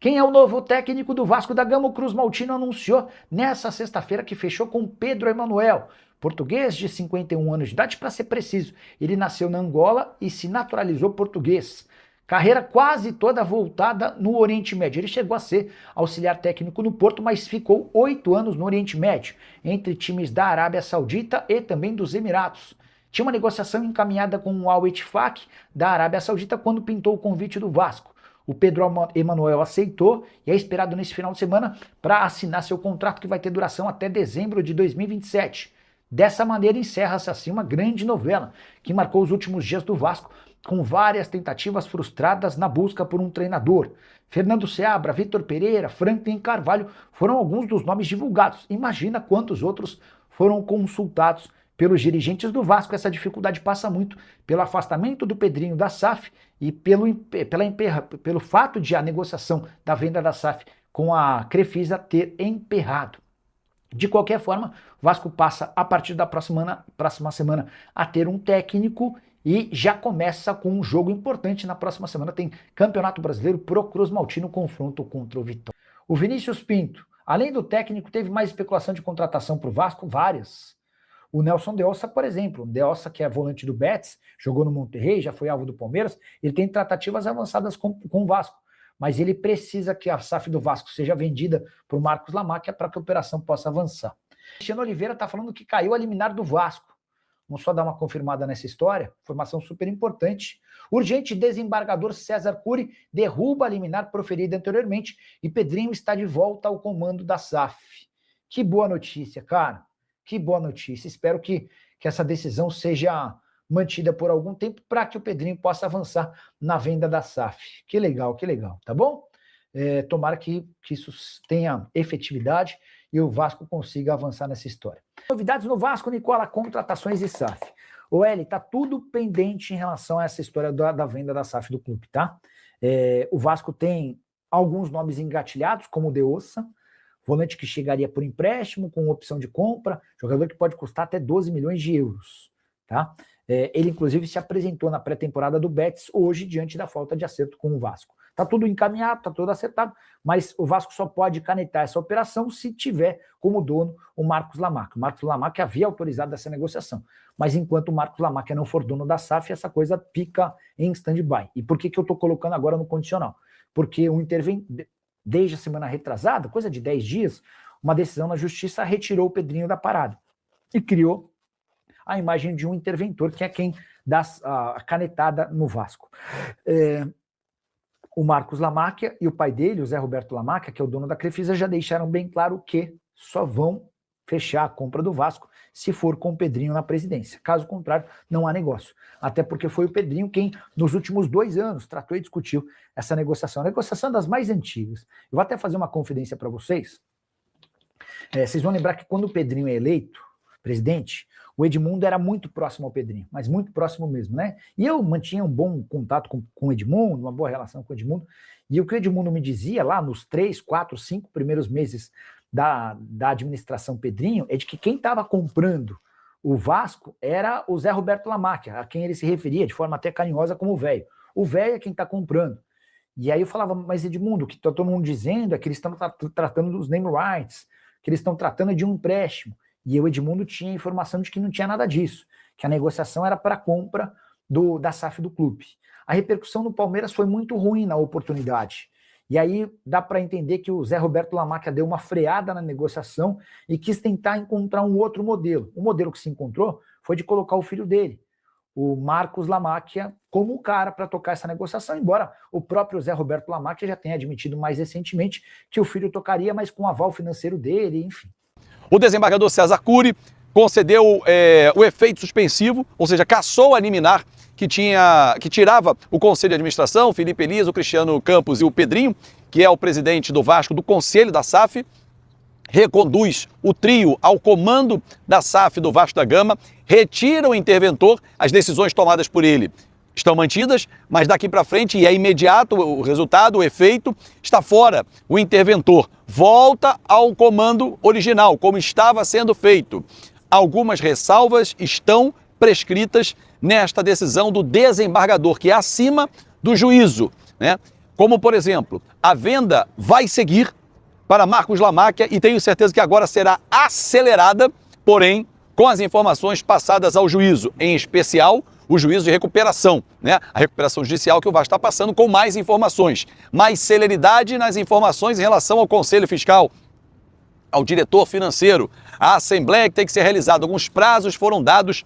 Quem é o novo técnico do Vasco da Gama? O Cruz Maltino anunciou nessa sexta-feira que fechou com Pedro Emanuel, português de 51 anos de idade, para ser preciso. Ele nasceu na Angola e se naturalizou português. Carreira quase toda voltada no Oriente Médio. Ele chegou a ser auxiliar técnico no Porto, mas ficou 8 anos no Oriente Médio, entre times da Arábia Saudita e também dos Emirados. Tinha uma negociação encaminhada com o Al-Ettifaq da Arábia Saudita quando pintou o convite do Vasco. O Pedro Emanuel aceitou e é esperado nesse final de semana para assinar seu contrato que vai ter duração até dezembro de 2027. Dessa maneira encerra-se assim uma grande novela que marcou os últimos dias do Vasco, com várias tentativas frustradas na busca por um treinador. Fernando Seabra, Vitor Pereira, Franklin Carvalho foram alguns dos nomes divulgados. Imagina quantos outros foram consultados pelos dirigentes do Vasco. Essa dificuldade passa muito pelo afastamento do Pedrinho da SAF e pelo fato de a negociação da venda da SAF com a Crefisa ter emperrado. De qualquer forma, o Vasco passa a partir da próxima semana a ter um técnico e já começa com um jogo importante. Na próxima semana tem Campeonato Brasileiro pro Cruz Maltino, confronto contra o Vitória. O Vinícius Pinto, além do técnico, teve mais especulação de contratação para o Vasco, várias. O Nelson De Ossa, por exemplo, De Ossa, que é volante do Betis, jogou no Monterrey, já foi alvo do Palmeiras, ele tem tratativas avançadas com o Vasco, mas ele precisa que a SAF do Vasco seja vendida para o Marcos Lamáquia para que a operação possa avançar. Cristiano Oliveira está falando que caiu a liminar do Vasco. Vamos só dar uma confirmada nessa história, informação super importante. Urgente, desembargador César Cury derruba a liminar proferida anteriormente e Pedrinho está de volta ao comando da SAF. Que boa notícia, cara. Que boa notícia. Espero que essa decisão seja mantida por algum tempo para que o Pedrinho possa avançar na venda da SAF. Que legal, tá bom? Tomara que isso tenha efetividade e o Vasco consiga avançar nessa história. Novidades no Vasco, Nicola, contratações e SAF. O Eli, tá tudo pendente em relação a essa história da venda da SAF do clube, tá? O Vasco tem alguns nomes engatilhados, como o De Ossa, volante que chegaria por empréstimo, com opção de compra, jogador que pode custar até 12 milhões de euros, tá? Ele, inclusive, se apresentou na pré-temporada do Betis hoje, diante da falta de acerto com o Vasco. Tá tudo encaminhado, tá tudo acertado, mas o Vasco só pode canetar essa operação se tiver como dono o Marcos Lamáquia. O Marcos Lamáquia havia autorizado essa negociação, mas enquanto o Marcos Lamáquia não for dono da SAF, essa coisa fica em stand-by. E por que eu tô colocando agora no condicional? Porque desde a semana retrasada, coisa de 10 dias, uma decisão na justiça retirou o Pedrinho da parada e criou a imagem de um interventor, que é quem dá a canetada no Vasco. O Marcos Lamáquia e o pai dele, o Zé Roberto Lamáquia, que é o dono da Crefisa, já deixaram bem claro que só vão fechar a compra do Vasco se for com o Pedrinho na presidência. Caso contrário, não há negócio. Até porque foi o Pedrinho quem, nos últimos 2 anos, tratou e discutiu essa negociação. A negociação das mais antigas. Eu vou até fazer uma confidência para vocês. Vocês vão lembrar que quando o Pedrinho é eleito presidente, o Edmundo era muito próximo ao Pedrinho, mas muito próximo mesmo, né? E eu mantinha um bom contato com o Edmundo, uma boa relação com o Edmundo, e o que o Edmundo me dizia lá nos 3, 4, 5 primeiros meses da administração Pedrinho é de que quem estava comprando o Vasco era o Zé Roberto Lamáquia, a quem ele se referia de forma até carinhosa como o velho. O velho é quem está comprando. E aí eu falava, mas Edmundo, o que está todo mundo dizendo é que eles estão tratando dos name rights, que eles estão tratando de um empréstimo. E o Edmundo tinha a informação de que não tinha nada disso, que a negociação era para a compra da SAF do clube. A repercussão no Palmeiras foi muito ruim na oportunidade. E aí dá para entender que o Zé Roberto Lamáquia deu uma freada na negociação e quis tentar encontrar um outro modelo. O modelo que se encontrou foi de colocar o filho dele, o Marcos Lamáquia, como o cara para tocar essa negociação, embora o próprio Zé Roberto Lamáquia já tenha admitido mais recentemente que o filho tocaria, mas com o aval financeiro dele, enfim. O desembargador César Cury concedeu o efeito suspensivo, ou seja, cassou a liminar que tirava o Conselho de Administração, Felipe Elisa, o Cristiano Campos e o Pedrinho, que é o presidente do Vasco, do Conselho da SAF, reconduz o trio ao comando da SAF do Vasco da Gama, retira o interventor, as decisões tomadas por ele estão mantidas, mas daqui para frente, e é imediato o resultado, o efeito, está fora o interventor, volta ao comando original, como estava sendo feito. Algumas ressalvas estão prescritas nesta decisão do desembargador, que é acima do juízo, né? como, por exemplo, a venda vai seguir para Marcos Lamáquia e tenho certeza que agora será acelerada, porém, com as informações passadas ao juízo, em especial o juízo de recuperação, né? A recuperação judicial que o Vasco está passando com mais informações, mais celeridade nas informações em relação ao Conselho Fiscal, ao diretor financeiro, à Assembleia que tem que ser realizada. Alguns prazos foram dados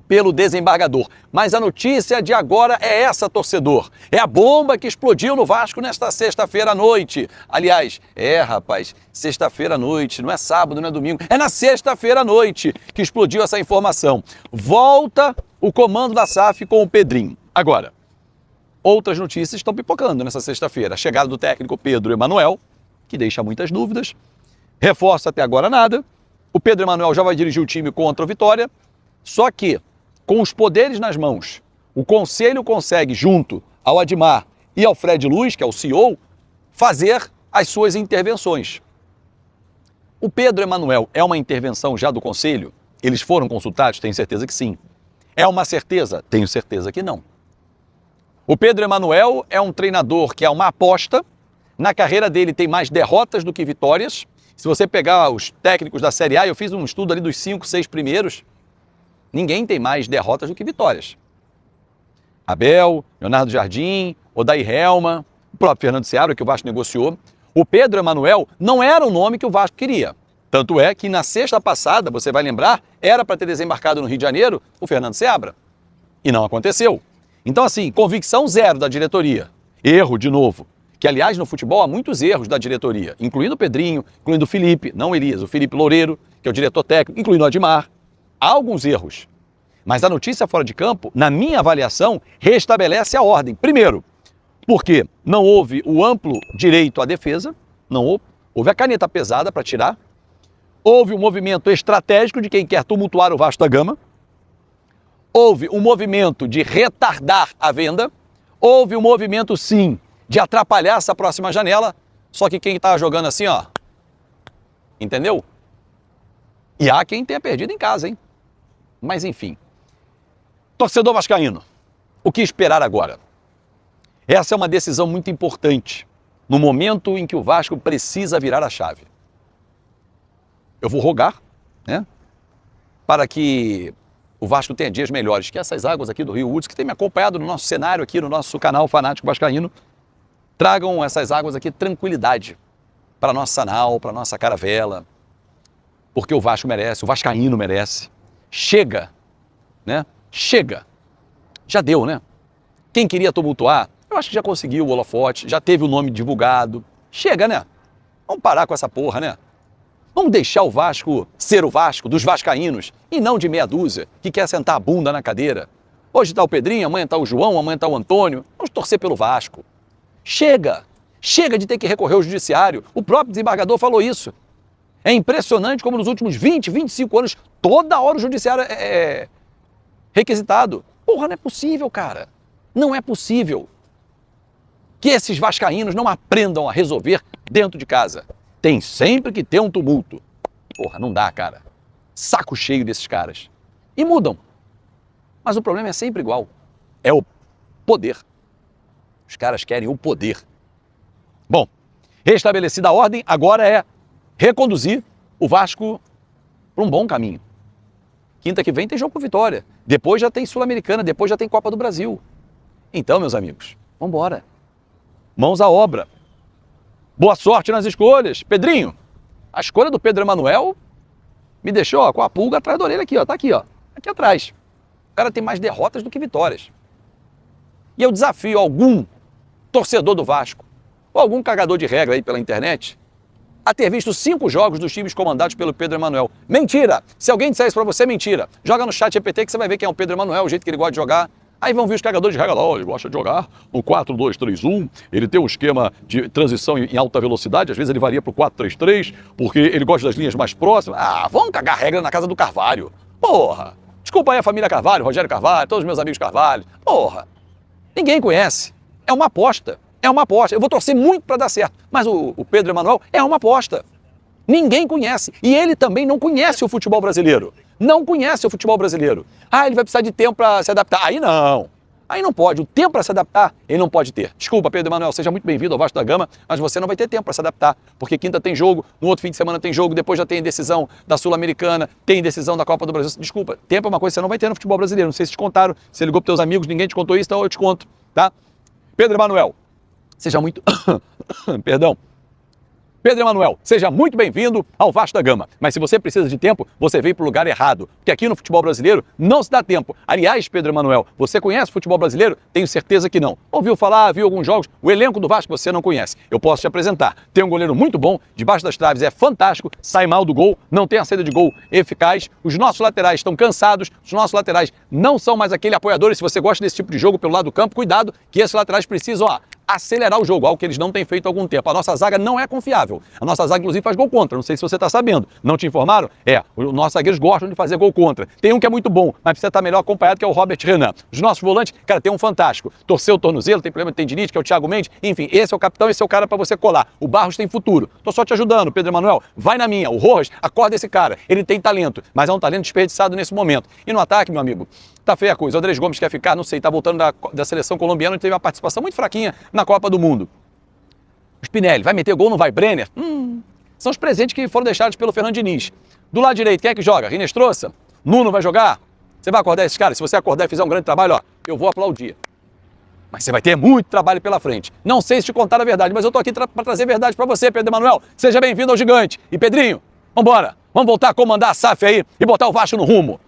pelo desembargador. Mas a notícia de agora é essa, torcedor. É a bomba que explodiu no Vasco nesta sexta-feira à noite. Aliás, rapaz, sexta-feira à noite, não é sábado, não é domingo. É na sexta-feira à noite que explodiu essa informação. Volta o comando da SAF com o Pedrinho. Agora, outras notícias estão pipocando nessa sexta-feira. A chegada do técnico Pedro Emanuel, que deixa muitas dúvidas. Reforça até agora nada. O Pedro Emanuel já vai dirigir o time contra o Vitória. Só que, com os poderes nas mãos, o Conselho consegue, junto ao Admar e ao Fred Luz, que é o CEO, fazer as suas intervenções. O Pedro Emanuel é uma intervenção já do Conselho? Eles foram consultados? Tenho certeza que sim. É uma certeza? Tenho certeza que não. O Pedro Emanuel é um treinador que é uma aposta. Na carreira dele tem mais derrotas do que vitórias. Se você pegar os técnicos da Série A, eu fiz um estudo ali dos 5, 6 primeiros, ninguém tem mais derrotas do que vitórias. Abel, Leonardo Jardim, Odair Helma, o próprio Fernando Seabra, que o Vasco negociou. O Pedro Emanuel não era o nome que o Vasco queria. Tanto é que na sexta passada, você vai lembrar, era para ter desembarcado no Rio de Janeiro o Fernando Seabra. E não aconteceu. Então, assim, convicção zero da diretoria. Erro, de novo. Que, aliás, no futebol há muitos erros da diretoria, incluindo o Pedrinho, incluindo o Felipe, não Elias, o Felipe Loureiro, que é o diretor técnico, incluindo o Admar. Há alguns erros. Mas a notícia fora de campo, na minha avaliação, restabelece a ordem. Primeiro, porque não houve o amplo direito à defesa, não houve a caneta pesada para tirar, houve um movimento estratégico de quem quer tumultuar o Vasco da Gama, houve um movimento de retardar a venda, houve um movimento, sim, de atrapalhar essa próxima janela, só que quem está jogando assim, ó, entendeu? E há quem tenha perdido em casa, hein? Mas enfim. Torcedor vascaíno, o que esperar agora? Essa é uma decisão muito importante, no momento em que o Vasco precisa virar a chave. Eu vou rogar, né, para que o Vasco tenha dias melhores, que essas águas aqui do Rio Uds, que tem me acompanhado no nosso cenário aqui, no nosso canal Fanático Vascaíno, tragam essas águas aqui tranquilidade para a nossa nau, para a nossa caravela, porque o Vasco merece, o vascaíno merece. Chega, né? Chega. Já deu, né? Quem queria tumultuar, eu acho que já conseguiu o holofote, já teve o nome divulgado. Chega, né? Vamos parar com essa porra, né? Vamos deixar o Vasco ser o Vasco dos vascaínos e não de meia dúzia que quer sentar a bunda na cadeira. Hoje está o Pedrinho, amanhã está o João, amanhã está o Antônio. Vamos torcer pelo Vasco. Chega! Chega de ter que recorrer ao judiciário. O próprio desembargador falou isso. É impressionante como nos últimos 20, 25 anos, toda hora o judiciário é requisitado. Porra, não é possível, cara. Não é possível que esses vascaínos não aprendam a resolver dentro de casa. Tem sempre que ter um tumulto. Porra, não dá, cara. Saco cheio desses caras. E mudam. Mas o problema é sempre igual. É o poder. Os caras querem o poder. Bom, restabelecida a ordem, agora é reconduzir o Vasco para um bom caminho. Quinta que vem tem jogo com Vitória. Depois já tem Sul-Americana, depois já tem Copa do Brasil. Então, meus amigos, vamos embora. Mãos à obra. Boa sorte nas escolhas. Pedrinho, a escolha do Pedro Emanuel me deixou ó, com a pulga atrás da orelha aqui, ó. Tá aqui, ó. Aqui atrás. O cara tem mais derrotas do que vitórias. E eu desafio algum torcedor do Vasco, ou algum cagador de regra aí pela internet, a ter visto 5 jogos dos times comandados pelo Pedro Emanuel. Mentira! Se alguém disser isso pra você, mentira. Joga no chat GPT que você vai ver quem é o Pedro Emanuel, o jeito que ele gosta de jogar. Aí vão ver os cagadores de regra lá, ele gosta de jogar no 4-2-3-1, ele tem um esquema de transição em alta velocidade, às vezes ele varia pro 4-3-3, porque ele gosta das linhas mais próximas. Ah, vamos cagar regra na casa do Carvalho. Porra! Desculpa aí a família Carvalho, Rogério Carvalho, todos os meus amigos Carvalho. Porra! Ninguém conhece. É uma aposta. É uma aposta. Eu vou torcer muito para dar certo. Mas o Pedro Emanuel é uma aposta. Ninguém conhece. E ele também não conhece o futebol brasileiro. Não conhece o futebol brasileiro. Ah, ele vai precisar de tempo para se adaptar. Aí não. Aí não pode. O tempo para se adaptar, ele não pode ter. Desculpa, Pedro Emanuel, seja muito bem-vindo ao Vasco da Gama, mas você não vai ter tempo para se adaptar, porque quinta tem jogo, no outro fim de semana tem jogo, depois já tem decisão da Sul-Americana, tem decisão da Copa do Brasil. Desculpa, tempo é uma coisa que você não vai ter no futebol brasileiro. Não sei se te contaram, você ligou para teus amigos, ninguém te contou isso, então eu te conto, tá? Pedro Emanuel, seja muito... Perdão. Pedro Emanuel, seja muito bem-vindo ao Vasco da Gama. Mas se você precisa de tempo, você veio para o lugar errado. Porque aqui no futebol brasileiro não se dá tempo. Aliás, Pedro Emanuel, você conhece o futebol brasileiro? Tenho certeza que não. Ouviu falar, viu alguns jogos? O elenco do Vasco você não conhece. Eu posso te apresentar. Tem um goleiro muito bom, debaixo das traves é fantástico, sai mal do gol, não tem a saída de gol eficaz. Os nossos laterais estão cansados, os nossos laterais não são mais aquele apoiador. E se você gosta desse tipo de jogo pelo lado do campo, cuidado que esses laterais precisam, acelerar o jogo, algo que eles não têm feito há algum tempo. A nossa zaga não é confiável. A nossa zaga, inclusive, faz gol contra. Não sei se você está sabendo. Não te informaram? Os nossos zagueiros gostam de fazer gol contra. Tem um que é muito bom, mas precisa estar melhor acompanhado, que é o Robert Renan. Os nossos volantes, cara, tem um fantástico. Torceu o tornozelo, tem problema de tendinite, que é o Thiago Mendes. Enfim, esse é o capitão, esse é o cara para você colar. O Barros tem futuro. Tô só te ajudando, Pedro Emanuel. Vai na minha. O Rojas, acorda esse cara. Ele tem talento, mas é um talento desperdiçado nesse momento. E no ataque, meu amigo, tá feia a coisa. O Andrés Gomes quer ficar, não sei, tá voltando da seleção colombiana, onde teve uma participação muito fraquinha na Copa do Mundo. O Spinelli, vai meter gol, não vai? Brenner? São os presentes que foram deixados pelo Fernando Diniz. Do lado direito, quem é que joga? Rinestrosa? Nuno vai jogar? Você vai acordar esses caras? Se você acordar e fizer um grande trabalho, eu vou aplaudir. Mas você vai ter muito trabalho pela frente. Não sei se te contar a verdade, mas eu tô aqui para trazer verdade para você, Pedro Emanuel. Seja bem-vindo ao Gigante. E Pedrinho, vambora. Vamos voltar a comandar a SAF aí e botar o Vasco no rumo.